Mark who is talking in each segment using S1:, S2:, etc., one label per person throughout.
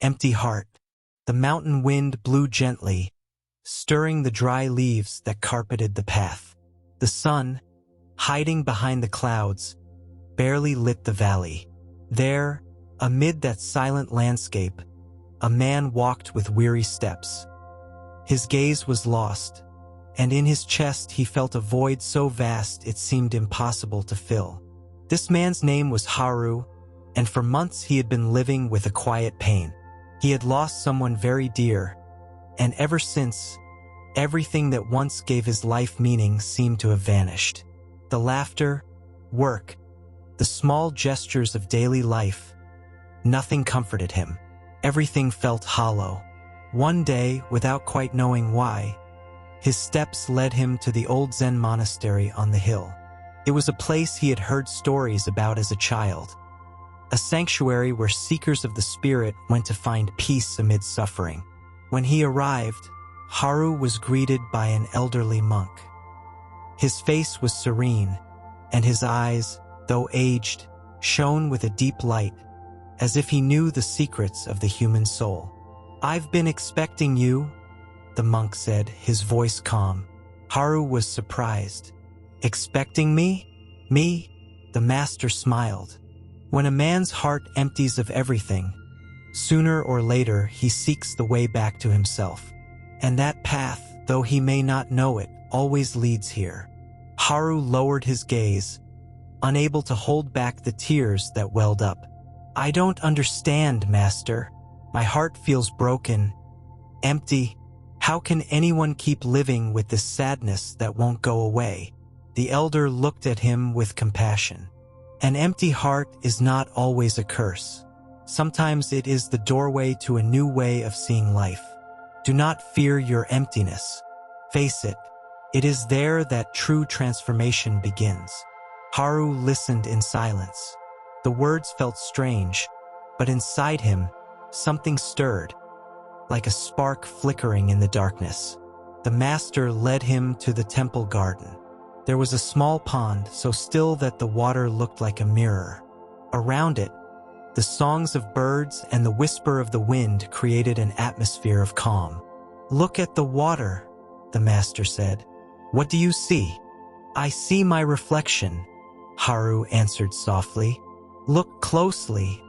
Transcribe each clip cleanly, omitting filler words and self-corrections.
S1: empty heart. The mountain wind blew gently, stirring the dry leaves that carpeted the path. The sun, hiding behind the clouds, barely lit the valley. There, amid that silent landscape, a man walked with weary steps. His gaze was lost, and in his chest he felt a void so vast it seemed impossible to fill. This man's name was Haru, and for months he had been living with a quiet pain. He had lost someone very dear, and ever since, everything that once gave his life meaning seemed to have vanished. The laughter, work, the small gestures of daily life, nothing comforted him. Everything felt hollow. One day, without quite knowing why, his steps led him to the old Zen monastery on the hill. It was a place he had heard stories about as a child, a sanctuary where seekers of the spirit went to find peace amid suffering. When he arrived, Haru was greeted by an elderly monk. His face was serene, and his eyes, though aged, shone with a deep light, as if he knew the secrets of the human soul. "I've been expecting you," the monk said, his voice calm. Haru was surprised. "Expecting me? Me?" The master smiled. "When a man's heart empties of everything, sooner or later he seeks the way back to himself. And that path, though he may not know it, always leads here." Haru lowered his gaze, unable to hold back the tears that welled up. "I don't understand, Master. My heart feels broken, empty. How can anyone keep living with this sadness that won't go away?" The elder looked at him with compassion. "An empty heart is not always a curse. Sometimes it is the doorway to a new way of seeing life. Do not fear your emptiness. Face it. It is there that true transformation begins." Haru listened in silence. The words felt strange, but inside him, something stirred, like a spark flickering in the darkness. The master led him to the temple garden. There was a small pond, so still that the water looked like a mirror. Around it, the songs of birds and the whisper of the wind created an atmosphere of calm. "Look at the water," the master said. "What do you see?" "I see my reflection," Haru answered softly. "Look closely,"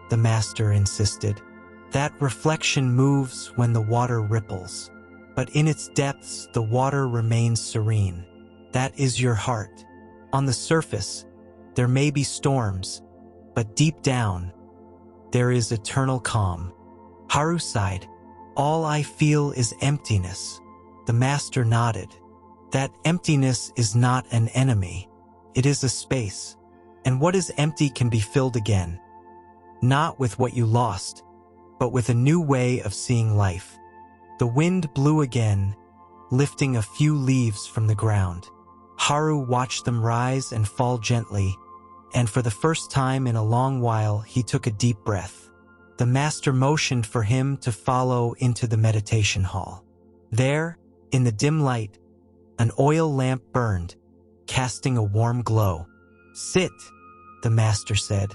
S1: the master insisted. "That reflection moves when the water ripples, but in its depths the water remains serene. That is your heart. On the surface, there may be storms, but deep down, there is eternal calm." Haru sighed. "All I feel is emptiness." The master nodded. "That emptiness is not an enemy. It is a space, and what is empty can be filled again. Not with what you lost, but with a new way of seeing life." The wind blew again, lifting a few leaves from the ground. Haru watched them rise and fall gently, and for the first time in a long while he took a deep breath. The master motioned for him to follow into the meditation hall. There, in the dim light, an oil lamp burned, casting a warm glow. "Sit," the master said.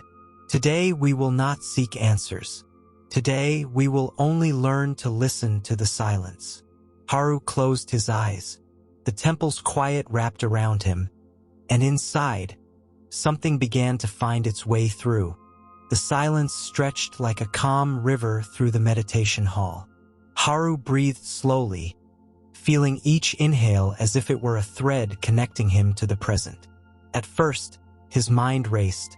S1: "Today we will not seek answers. Today we will only learn to listen to the silence." Haru closed his eyes. The temple's quiet wrapped around him, and inside, something began to find its way through. The silence stretched like a calm river through the meditation hall. Haru breathed slowly, feeling each inhale as if it were a thread connecting him to the present. At first, his mind raced.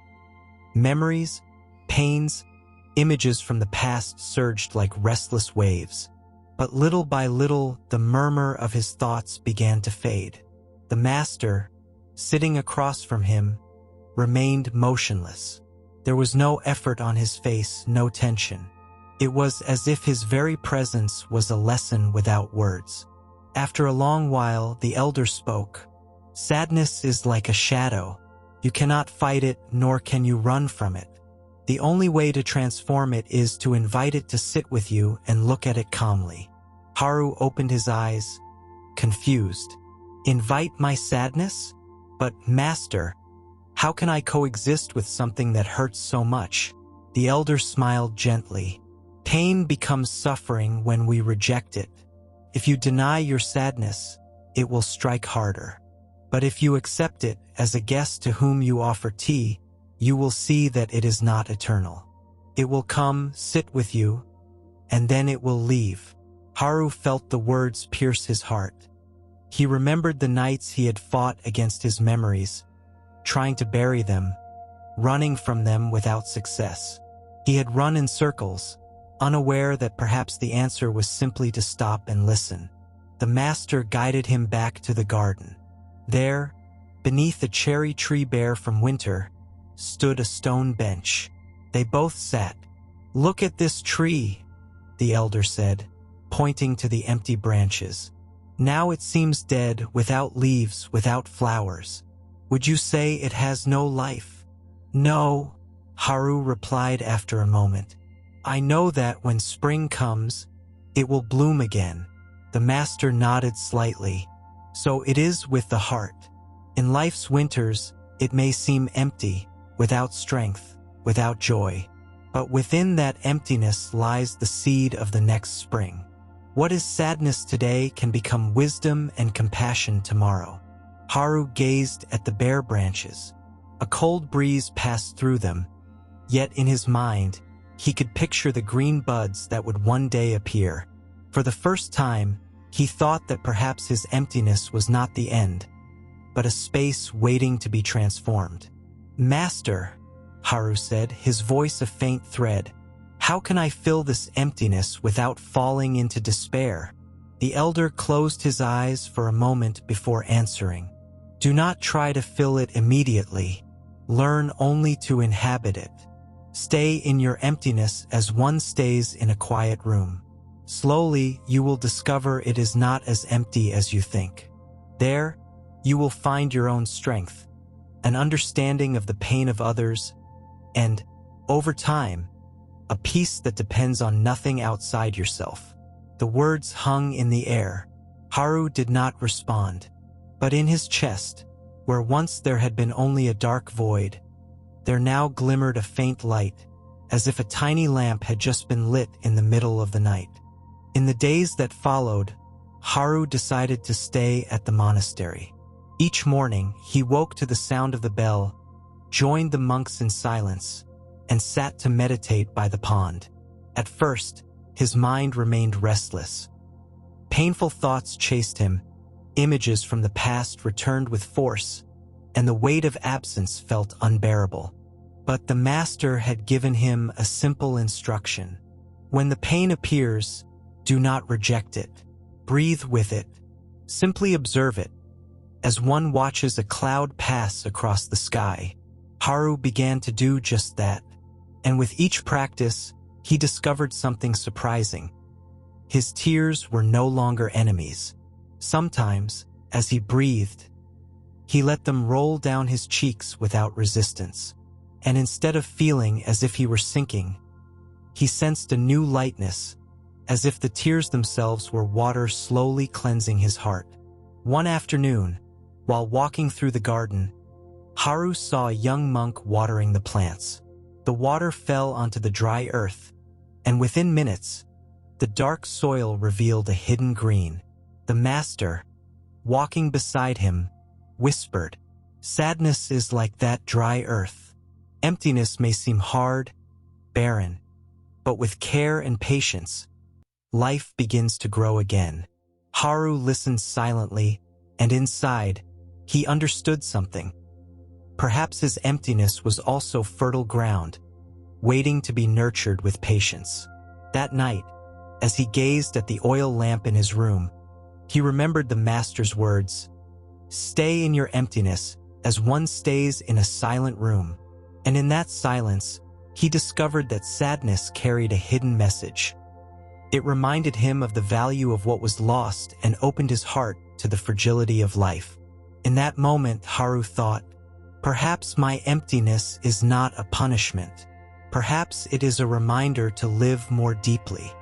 S1: Memories, pains, images from the past surged like restless waves. But little by little, the murmur of his thoughts began to fade. The master, sitting across from him, remained motionless. There was no effort on his face, no tension. It was as if his very presence was a lesson without words. After a long while, the elder spoke. "Sadness is like a shadow. You cannot fight it, nor can you run from it. The only way to transform it is to invite it to sit with you and look at it calmly." Haru opened his eyes, confused. "Invite my sadness? But, Master, how can I coexist with something that hurts so much?" The elder smiled gently. Pain becomes suffering when we reject it. If you deny your sadness, it will strike harder. But if you accept it as a guest to whom you offer tea, you will see that it is not eternal. It will come, sit with you, and then it will leave. Haru felt the words pierce his heart. He remembered the nights he had fought against his memories, trying to bury them, running from them without success. He had run in circles, unaware that perhaps the answer was simply to stop and listen. The master guided him back to the garden. There, beneath a cherry tree bare from winter, stood a stone bench. They both sat. "Look at this tree," the elder said, pointing to the empty branches. "Now it seems dead, without leaves, without flowers. Would you say it has no life?" "No," Haru replied after a moment. "I know that when spring comes, it will bloom again." The master nodded slightly. "So it is with the heart. In life's winters, it may seem empty, without strength, without joy. But within that emptiness lies the seed of the next spring. What is sadness today can become wisdom and compassion tomorrow." Haru gazed at the bare branches. A cold breeze passed through them, yet in his mind, he could picture the green buds that would one day appear. For the first time, he thought that perhaps his emptiness was not the end, but a space waiting to be transformed. "Master," Haru said, his voice a faint thread, "how can I fill this emptiness without falling into despair?" The elder closed his eyes for a moment before answering. "Do not try to fill it immediately. Learn only to inhabit it. Stay in your emptiness as one stays in a quiet room. Slowly, you will discover it is not as empty as you think. There, you will find your own strength, an understanding of the pain of others, and, over time, a peace that depends on nothing outside yourself." The words hung in the air. Haru did not respond, but in his chest, where once there had been only a dark void, there now glimmered a faint light, as if a tiny lamp had just been lit in the middle of the night. In the days that followed, Haru decided to stay at the monastery. Each morning, he woke to the sound of the bell, joined the monks in silence, and sat to meditate by the pond. At first, his mind remained restless. Painful thoughts chased him, images from the past returned with force, and the weight of absence felt unbearable. But the master had given him a simple instruction. When the pain appears, do not reject it. Breathe with it. Simply observe it, as one watches a cloud pass across the sky. Haru began to do just that, and with each practice, he discovered something surprising. His tears were no longer enemies. Sometimes, as he breathed, he let them roll down his cheeks without resistance. And instead of feeling as if he were sinking, he sensed a new lightness, as if the tears themselves were water slowly cleansing his heart. One afternoon, while walking through the garden, Haru saw a young monk watering the plants. The water fell onto the dry earth, and within minutes, the dark soil revealed a hidden green. The master, walking beside him, whispered, "Sadness is like that dry earth. Emptiness may seem hard, barren, but with care and patience, life begins to grow again." Haru listened silently, and inside, he understood something. Perhaps his emptiness was also fertile ground, waiting to be nurtured with patience. That night, as he gazed at the oil lamp in his room, he remembered the master's words, "Stay in your emptiness as one stays in a silent room." And in that silence, he discovered that sadness carried a hidden message. It reminded him of the value of what was lost and opened his heart to the fragility of life. In that moment, Haru thought, perhaps my emptiness is not a punishment. Perhaps it is a reminder to live more deeply.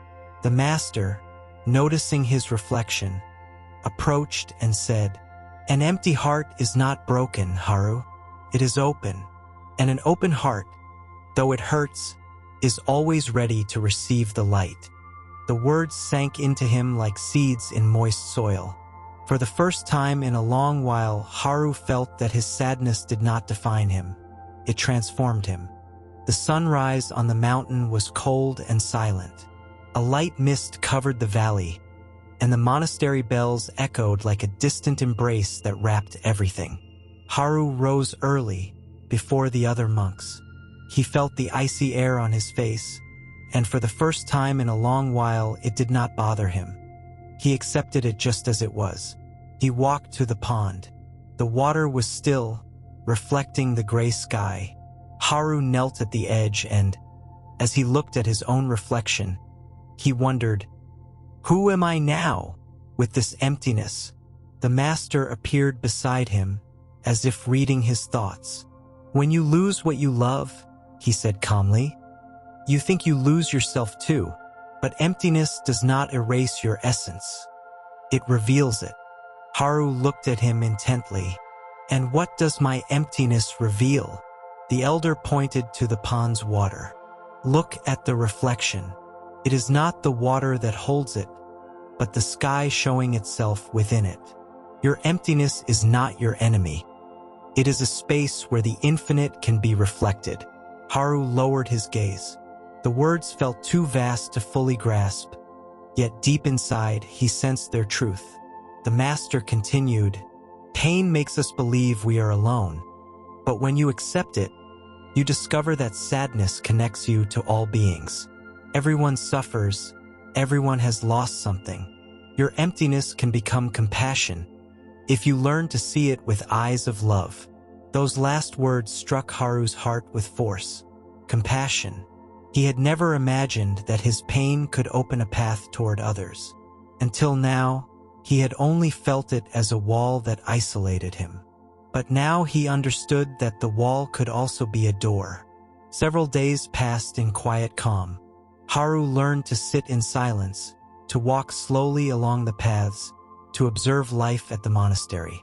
S1: The master, noticing his reflection, approached and said, "An empty heart is not broken, Haru. It is open. And an open heart, though it hurts, is always ready to receive the light. The words sank into him like seeds in moist soil. For the first time in a long while, Haru felt that his sadness did not define him. It transformed him. The sunrise on the mountain was cold and silent. A light mist covered the valley, and the monastery bells echoed like a distant embrace that wrapped everything. Haru rose early, before the other monks. He felt the icy air on his face, and for the first time in a long while, it did not bother him. He accepted it just as it was. He walked to the pond. The water was still, reflecting the gray sky. Haru knelt at the edge and, as he looked at his own reflection, he wondered, "Who am I now, with this emptiness?" The master appeared beside him, as if reading his thoughts. "When you lose what you love," he said calmly, "you think you lose yourself too, but emptiness does not erase your essence. It reveals it." Haru looked at him intently. "And what does my emptiness reveal?" The elder pointed to the pond's water. "Look at the reflection. It is not the water that holds it, but the sky showing itself within it. Your emptiness is not your enemy. It is a space where the infinite can be reflected." Haru lowered his gaze. The words felt too vast to fully grasp, yet deep inside he sensed their truth. The master continued, "Pain makes us believe we are alone, but when you accept it, you discover that sadness connects you to all beings. Everyone suffers, everyone has lost something. Your emptiness can become compassion, if you learn to see it with eyes of love." Those last words struck Haru's heart with force. Compassion. He had never imagined that his pain could open a path toward others. Until now, he had only felt it as a wall that isolated him. But now he understood that the wall could also be a door. Several days passed in quiet calm. Haru learned to sit in silence, to walk slowly along the paths, to observe life at the monastery.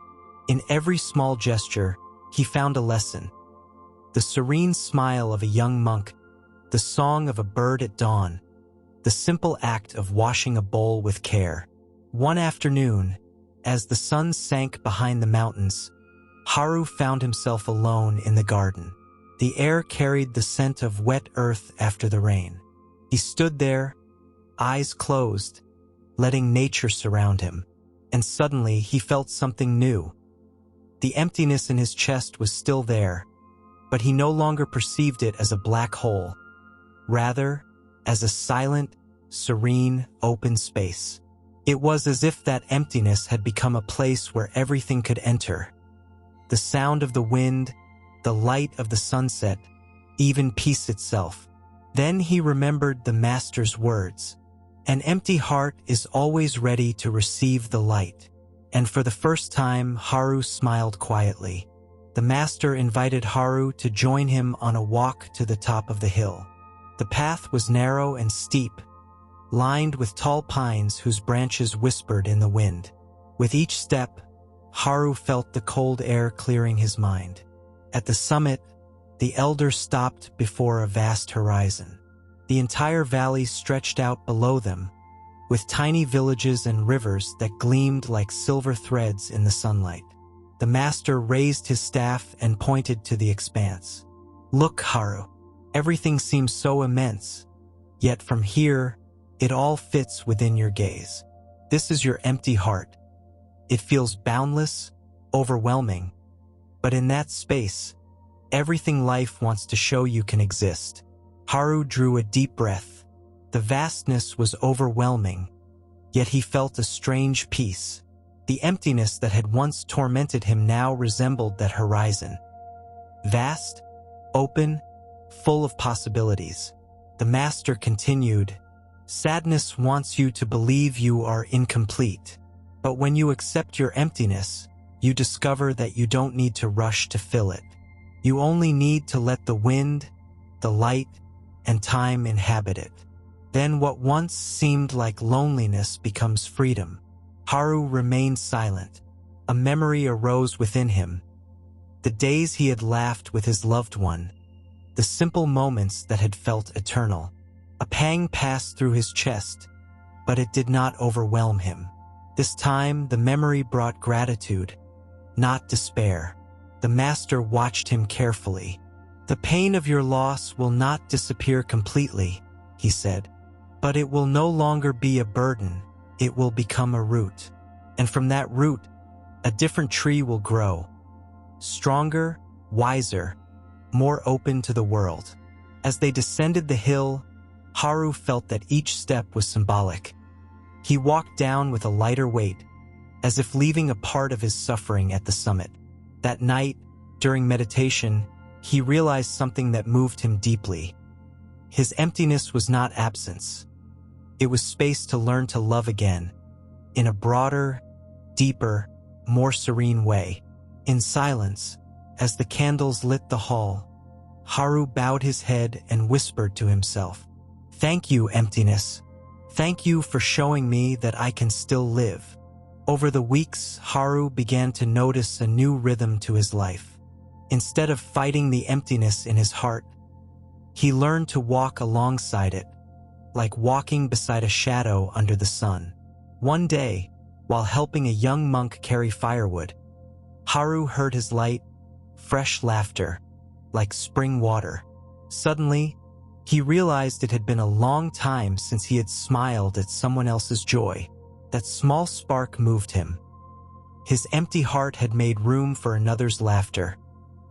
S1: In every small gesture, he found a lesson. The serene smile of a young monk, the song of a bird at dawn, the simple act of washing a bowl with care. One afternoon, as the sun sank behind the mountains, Haru found himself alone in the garden. The air carried the scent of wet earth after the rain. He stood there, eyes closed, letting nature surround him, and suddenly he felt something new. The emptiness in his chest was still there, but he no longer perceived it as a black hole, rather as a silent, serene, open space. It was as if that emptiness had become a place where everything could enter. The sound of the wind, the light of the sunset, even peace itself. Then he remembered the master's words. An empty heart is always ready to receive the light. And for the first time, Haru smiled quietly. The master invited Haru to join him on a walk to the top of the hill. The path was narrow and steep, lined with tall pines whose branches whispered in the wind. With each step, Haru felt the cold air clearing his mind. At the summit, the elder stopped before a vast horizon. The entire valley stretched out below them, with tiny villages and rivers that gleamed like silver threads in the sunlight. The master raised his staff and pointed to the expanse. "Look, Haru, everything seems so immense, yet from here, it all fits within your gaze. This is your empty heart. It feels boundless, overwhelming, but in that space, everything life wants to show you can exist." Haru drew a deep breath. The vastness was overwhelming, yet he felt a strange peace. The emptiness that had once tormented him now resembled that horizon. Vast, open, full of possibilities. The master continued, "Sadness wants you to believe you are incomplete. But when you accept your emptiness, you discover that you don't need to rush to fill it. You only need to let the wind, the light, and time inhabit it. Then what once seemed like loneliness becomes freedom." Haru remained silent. A memory arose within him. The days he had laughed with his loved one. the simple moments that had felt eternal. A pang passed through his chest, but it did not overwhelm him. This time, the memory brought gratitude, not despair. The master watched him carefully. "The pain of your loss will not disappear completely," he said, "but it will no longer be a burden. It will become a root. And from that root, a different tree will grow, stronger, wiser, more open to the world." As they descended the hill, Haru felt that each step was symbolic. He walked down with a lighter weight, as if leaving a part of his suffering at the summit. That night, during meditation, he realized something that moved him deeply. His emptiness was not absence. It was space to learn to love again, in a broader, deeper, more serene way. In silence, as the candles lit the hall, Haru bowed his head and whispered to himself, "Thank you, emptiness. Thank you for showing me that I can still live." Over the weeks, Haru began to notice a new rhythm to his life. Instead of fighting the emptiness in his heart, he learned to walk alongside it, like walking beside a shadow under the sun. One day, while helping a young monk carry firewood, Haru heard his light, fresh laughter, like spring water. Suddenly, he realized it had been a long time since he had smiled at someone else's joy. That small spark moved him. His empty heart had made room for another's laughter,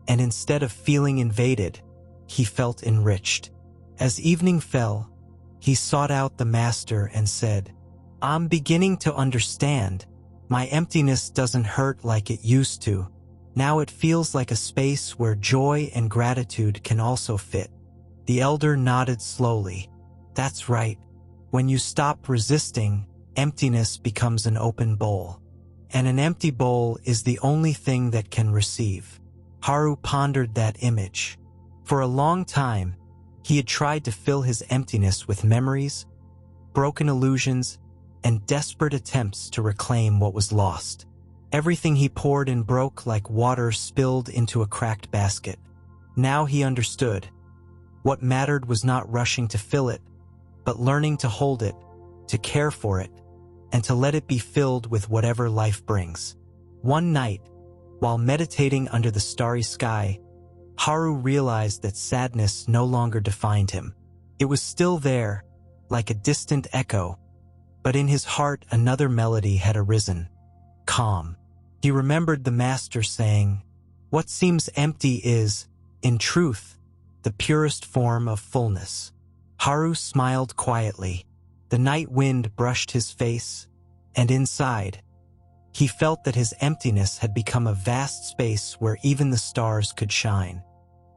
S1: and instead of feeling invaded, he felt enriched. As evening fell, he sought out the master and said, "I'm beginning to understand. My emptiness doesn't hurt like it used to. Now it feels like a space where joy and gratitude can also fit." The elder nodded slowly. "That's right. When you stop resisting, emptiness becomes an open bowl. And an empty bowl is the only thing that can receive." Haru pondered that image. For a long time, he had tried to fill his emptiness with memories, broken illusions, and desperate attempts to reclaim what was lost. Everything he poured in broke like water spilled into a cracked basket. Now he understood. What mattered was not rushing to fill it, but learning to hold it, to care for it, and to let it be filled with whatever life brings. One night, while meditating under the starry sky, Haru realized that sadness no longer defined him. It was still there, like a distant echo, but in his heart another melody had arisen, calm. He remembered the master saying, "What seems empty is, in truth, the purest form of fullness." Haru smiled quietly. The night wind brushed his face, and inside, he felt that his emptiness had become a vast space where even the stars could shine.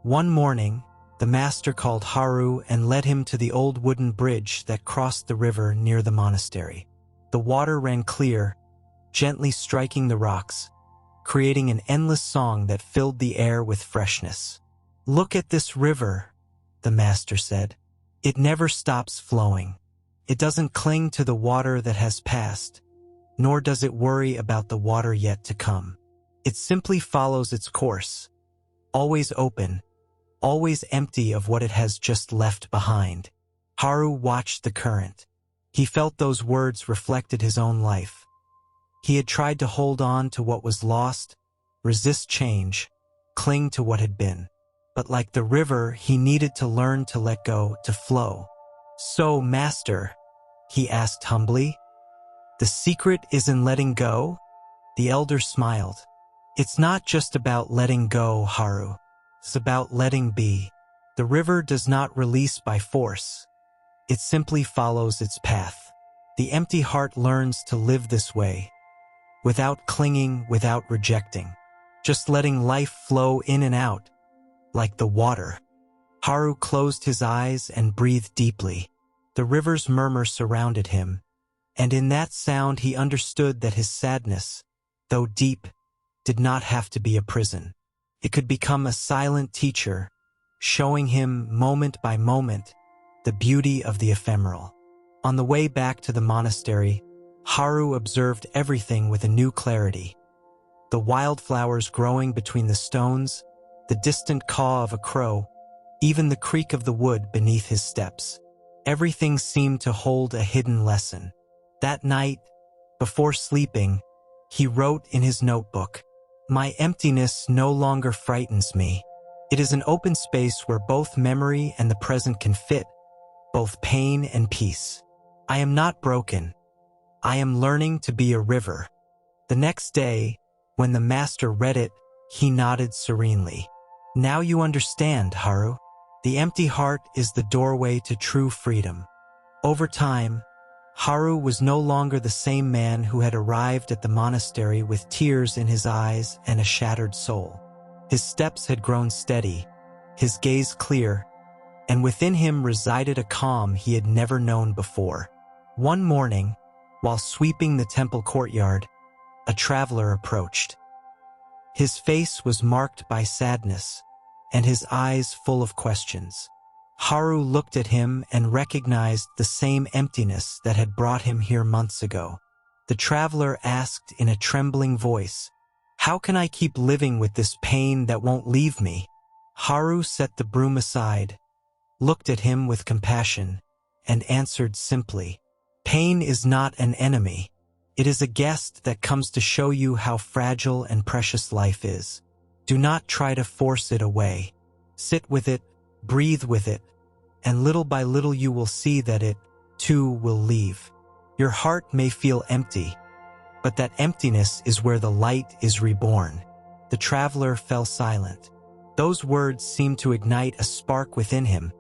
S1: One morning, the master called Haru and led him to the old wooden bridge that crossed the river near the monastery. The water ran clear, gently striking the rocks, creating an endless song that filled the air with freshness. "Look at this river," the master said. "It never stops flowing. It doesn't cling to the water that has passed, nor does it worry about the water yet to come. It simply follows its course, always open, always empty of what it has just left behind." Haru watched the current. He felt those words reflected his own life. He had tried to hold on to what was lost, resist change, cling to what had been. But like the river, he needed to learn to let go, to flow. "So, master," he asked humbly, "the secret is in letting go?" The elder smiled. "It's not just about letting go, Haru. It's about letting be. The river does not release by force. It simply follows its path. The empty heart learns to live this way, without clinging, without rejecting, just letting life flow in and out, like the water." Haru closed his eyes and breathed deeply. The river's murmur surrounded him, and in that sound he understood that his sadness, though deep, did not have to be a prison. It could become a silent teacher, showing him, moment by moment, the beauty of the ephemeral. On the way back to the monastery, Haru observed everything with a new clarity. The wildflowers growing between the stones, the distant caw of a crow, even the creak of the wood beneath his steps. Everything seemed to hold a hidden lesson. That night, before sleeping, he wrote in his notebook, "My emptiness no longer frightens me. It is an open space where both memory and the present can fit, both pain and peace. I am not broken. I am learning to be a river." The next day, when the master read it, he nodded serenely. "Now you understand, Haru. The empty heart is the doorway to true freedom." Over time, Haru was no longer the same man who had arrived at the monastery with tears in his eyes and a shattered soul. His steps had grown steady, his gaze clear, and within him resided a calm he had never known before. One morning, while sweeping the temple courtyard, a traveler approached. His face was marked by sadness, and his eyes full of questions. Haru looked at him and recognized the same emptiness that had brought him here months ago. The traveler asked in a trembling voice, "How can I keep living with this pain that won't leave me?" Haru set the broom aside, looked at him with compassion, and answered simply, "Pain is not an enemy. It is a guest that comes to show you how fragile and precious life is. Do not try to force it away. Sit with it, breathe with it, and little by little you will see that it, too, will leave. Your heart may feel empty, but that emptiness is where the light is reborn." The traveler fell silent. Those words seemed to ignite a spark within him.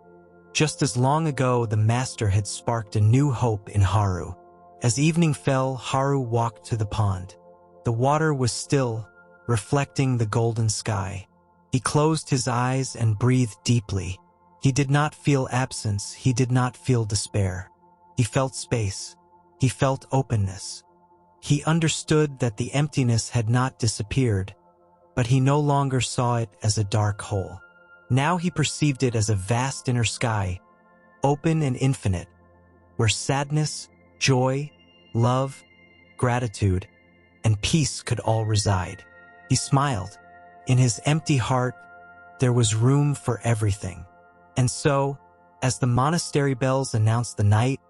S1: Just as long ago the master had sparked a new hope in Haru. As evening fell, Haru walked to the pond. The water was still, reflecting the golden sky. He closed his eyes and breathed deeply. He did not feel absence, he did not feel despair. He felt space. He felt openness. He understood that the emptiness had not disappeared, but he no longer saw it as a dark hole. Now he perceived it as a vast inner sky, open and infinite, where sadness, joy, love, gratitude, and peace could all reside. He smiled. In his empty heart, there was room for everything. And so, as the monastery bells announced the night,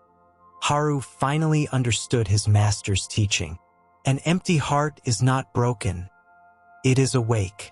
S1: Haru finally understood his master's teaching. An empty heart is not broken. It is awake.